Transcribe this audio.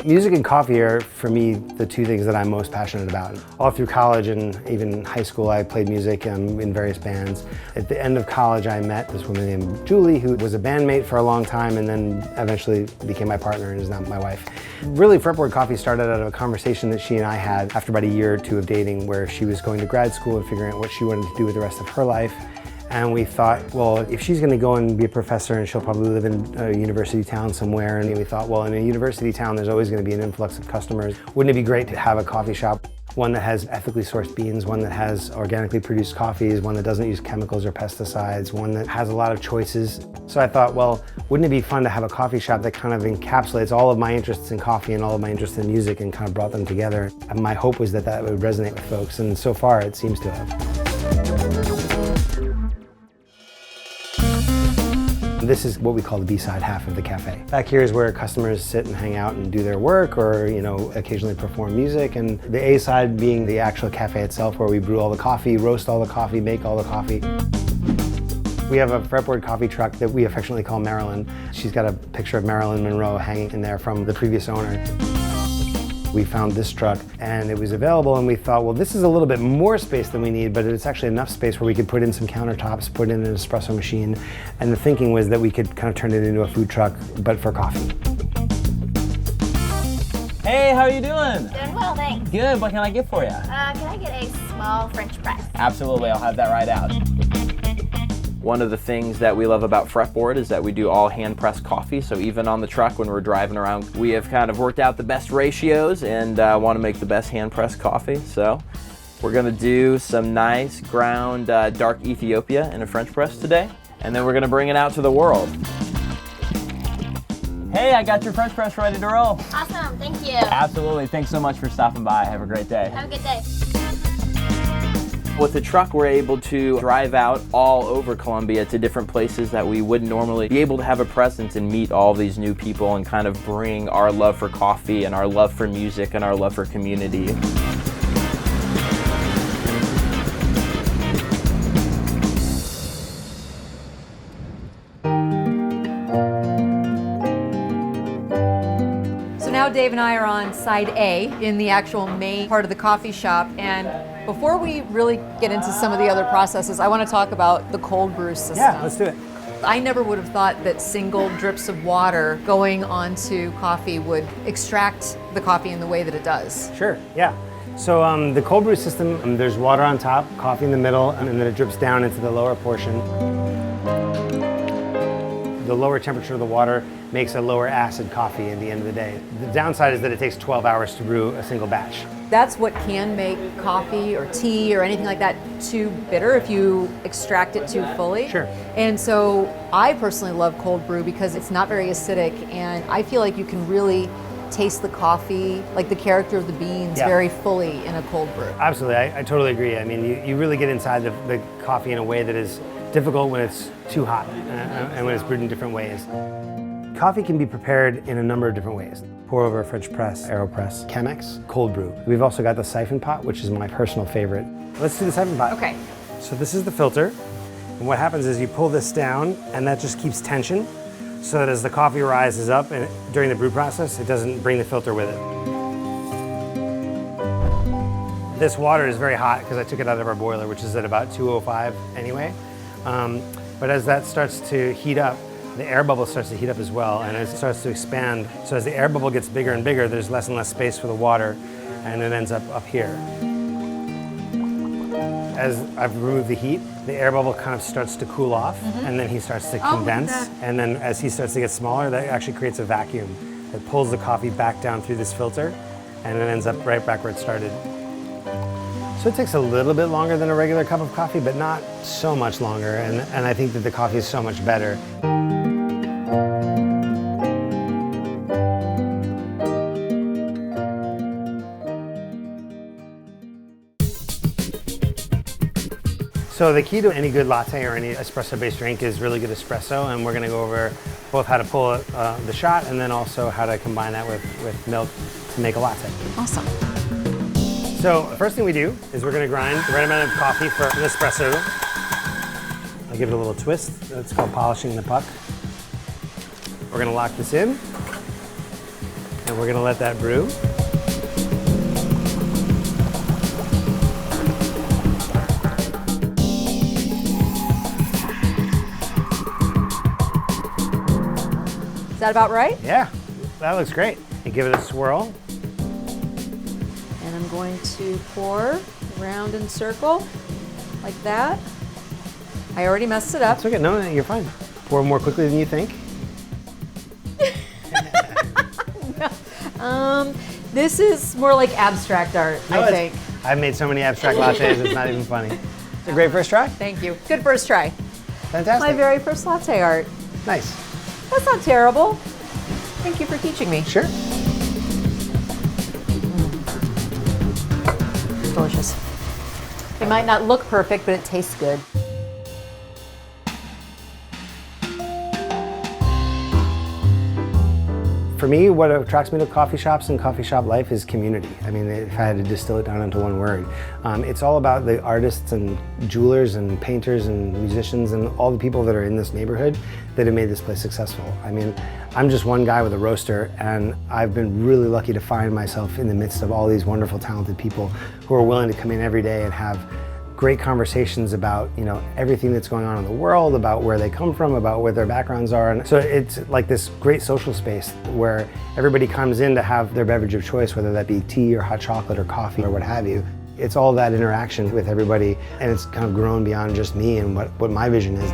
Music and coffee are, for me, the two things that I'm most passionate about. All through college and even high school, I played music in various bands. At the end of college, I met this woman named Julie, who was a bandmate for a long time and then eventually became my partner and is now my wife. Really, Fretboard Coffee started out of a conversation that she and I had after about a year or two of dating, where she was going to grad school and figuring out what she wanted to do with the rest of her life. And we thought, well, if she's going to go and be a professor and she'll probably live in a university town somewhere, and we thought, well, in a university town there's always going to be an influx of customers. Wouldn't it be great to have a coffee shop, one that has ethically sourced beans, one that has organically produced coffees, one that doesn't use chemicals or pesticides, one that has a lot of choices. So I thought, well, wouldn't it be fun to have a coffee shop that kind of encapsulates all of my interests in coffee and all of my interests in music and kind of brought them together. And my hope was that that would resonate with folks, and so far it seems to have. This is what we call the B-side half of the cafe. Back here is where customers sit and hang out and do their work, or occasionally perform music, and the A-side being the actual cafe itself, where we brew all the coffee, roast all the coffee, make all the coffee. We have a Fretboard Coffee truck that we affectionately call Marilyn. She's got a picture of Marilyn Monroe hanging in there from the previous owner. We found this truck and it was available, and we thought, well, this is a little bit more space than we need, but it's actually enough space where we could put in some countertops, put in an espresso machine, and the thinking was that we could kind of turn it into a food truck, but for coffee. Hey, how are you doing? Doing well, thanks. Good, what can I get for you? Can I get a small French press? Absolutely, I'll have that right out. One of the things that we love about Fretboard is that we do all hand-pressed coffee, so even on the truck when we're driving around, we have kind of worked out the best ratios and want to make the best hand-pressed coffee. So we're going to do some nice ground dark Ethiopia in a French press today, and then we're going to bring it out to the world. Hey, I got your French press ready to roll. Awesome, thank you. Absolutely, thanks so much for stopping by. Have a great day. Have a good day. With the truck, we're able to drive out all over Colombia to different places that we wouldn't normally be able to have a presence and meet all these new people and kind of bring our love for coffee and our love for music and our love for community. So now Dave and I are on side A in the actual main part of the coffee shop, and before we really get into some of the other processes, I want to talk about the cold brew system. Yeah, let's do it. I never would have thought that single drips of water going onto coffee would extract the coffee in the way that it does. Sure, yeah. So the cold brew system, there's water on top, coffee in the middle, and then it drips down into the lower portion. The lower temperature of the water makes a lower acid coffee at the end of the day. The downside is that it takes 12 hours to brew a single batch. That's what can make coffee or tea or anything like that too bitter if you extract it too fully. Sure. And so I personally love cold brew because it's not very acidic, and I feel like you can really taste the coffee, like the character of the beans, very fully in a cold brew. Absolutely, I totally agree. I mean, you really get inside the coffee in a way that is difficult when it's too hot and when it's brewed in different ways. Coffee can be prepared in a number of different ways. Pour over a French press, AeroPress, Chemex, cold brew. We've also got the siphon pot, which is my personal favorite. Let's do the siphon pot. Okay. So this is the filter, and what happens is you pull this down, and that just keeps tension, so that as the coffee rises up and during the brew process, it doesn't bring the filter with it. This water is very hot because I took it out of our boiler, which is at about 205 anyway. But as that starts to heat up, the air bubble starts to heat up as well, and as it starts to expand, so as the air bubble gets bigger and bigger, there's less and less space for the water, and it ends up here. As I've removed the heat, the air bubble kind of starts to cool off, and then he starts to condense, and then as he starts to get smaller, that actually creates a vacuum that pulls the coffee back down through this filter, and it ends up right back where it started. So it takes a little bit longer than a regular cup of coffee, but not so much longer, and I think that the coffee is so much better. So the key to any good latte or any espresso-based drink is really good espresso, and we're going to go over both how to pull the shot and then also how to combine that with milk to make a latte. Awesome. So the first thing we do is we're going to grind the right amount of coffee for an espresso. I'll give it a little twist. It's called polishing the puck. We're going to lock this in. And we're gonna let that brew. Is that about right? Yeah, that looks great. And give it a swirl. And I'm going to pour round and circle like that. I already messed it up. It's okay, no, you're fine. Pour more quickly than you think. This is more like abstract art, I think. I've made so many abstract lattes, it's not even funny. It's a great first try. Thank you. Good first try. Fantastic. My very first latte art. Nice. That's not terrible. Thank you for teaching me. Sure. Delicious. It might not look perfect, but it tastes good. For me, what attracts me to coffee shops and coffee shop life is community. I mean, if I had to distill it down into one word, it's all about the artists and jewelers and painters and musicians and all the people that are in this neighborhood that have made this place successful. I mean, I'm just one guy with a roaster, and I've been really lucky to find myself in the midst of all these wonderful, talented people who are willing to come in every day and have great conversations about, you know, everything that's going on in the world, about where they come from, about what their backgrounds are. And so it's like this great social space where everybody comes in to have their beverage of choice, whether that be tea or hot chocolate or coffee or what have you. It's all that interaction with everybody, and it's kind of grown beyond just me and what my vision is.